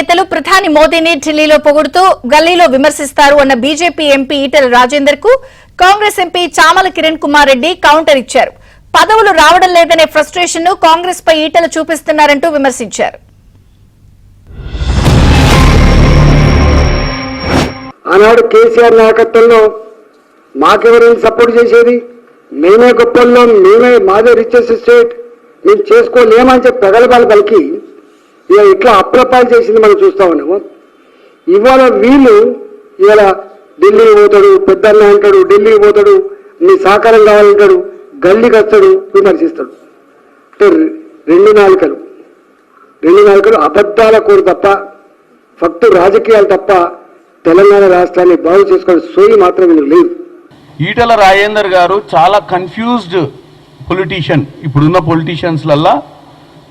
నేతలు ప్రధాని మోదీని ఢిల్లీలో పొగుడుతూ గల్లీలో విమర్శిస్తారు అన్న బీజేపీ ఎంపీ ఈటెల రాజేందర్ కు కాంగ్రెస్ ఎంపీ చామల కిరణ్ కుమార్ రెడ్డి కౌంటర్ ఇచ్చారు. పదవులు రావడం లేదనే ఫ్రస్ట్రేషన్ ను కాంగ్రెస్ పై ఈటెల చూపిస్తున్నారంటూ విమర్శించారు. ఆనాడు కేసీఆర్ నాయకత్వంలో మాకెవరైనా సపోర్ట్ చేసేది, మేమే గొప్పల్లో, మేమే మాదే రిచెస్ట్ స్టేట్, మేము చేసుకోలేమని చెప్పి ప్రగల్భాలు పలికి ఇట్లా అప్రపాలు చేసింది మనం చూస్తా ఉన్నాము. ఇవాళ వీళ్ళు ఇవాళ ఢిల్లీ పోతాడు, పెద్దన్న అంటాడు, ఢిల్లీ పోతాడు, నీ సహకారం కావాలంటాడు, గల్లీకి వస్తాడు, విమర్శిస్తాడు. అంటే రెండు నాలుకలు అబద్ధాల కోరు తప్ప, ఫక్తు రాజకీయాలు తప్ప తెలంగాణ రాష్ట్రాన్ని బాగు చేసుకునే సోయి మాత్రం వీళ్ళకి లేదు. ఈటెల రాజేందర్ గారు చాలా కన్ఫ్యూజ్డ్ పొలిటీషియన్. ఇప్పుడున్న పొలిటీషియన్స్లల్లా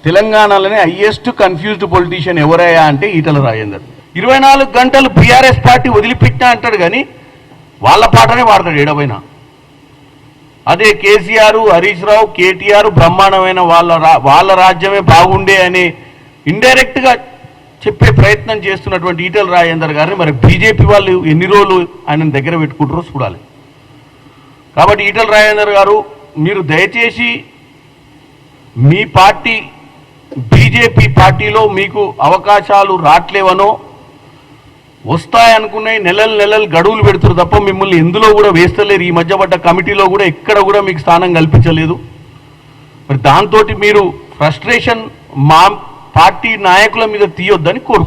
తెలంగాణలోనే హైయెస్ట్ కన్ఫ్యూజ్డ్ పొలిటీషియన్ ఎవరయ్యా అంటే ఈటెల రాజేందర్. 24 గంటలు బీఆర్ఎస్ పార్టీ వదిలిపెట్టినా అంటాడు, కానీ వాళ్ళ పాటనే వాడతాడు ఏడవైనా. అదే కేసీఆర్, హరీష్ రావు, కేటీఆర్ బ్రహ్మాండమైన వాళ్ళ రాజ్యమే బాగుండే అని ఇండైరెక్ట్గా చెప్పే ప్రయత్నం చేస్తున్నటువంటి ఈటెల రాజేందర్ గారిని మరి బీజేపీ వాళ్ళు ఎన్ని రోజులు ఆయన దగ్గర పెట్టుకుంటారో చూడాలి. కాబట్టి ఈటెల రాజేందర్ గారు, మీరు దయచేసి మీ పార్టీ బీజేపీ పార్టీలో మీకు అవకాశాలు రాట్లేవనో, వస్తాయనుకునే నెలలు గడువులు పెడుతున్నారు తప్ప మిమ్మల్ని ఎందులో కూడా వేస్తలేరు. ఈ మధ్య పడ్డ కమిటీలో కూడా ఎక్కడ కూడా మీకు స్థానం కల్పించలేదు. మరి దాంతో మీరు ఫ్రస్ట్రేషన్ మా పార్టీ నాయకుల మీద తీయొద్దని కోరుకుంటున్నాను.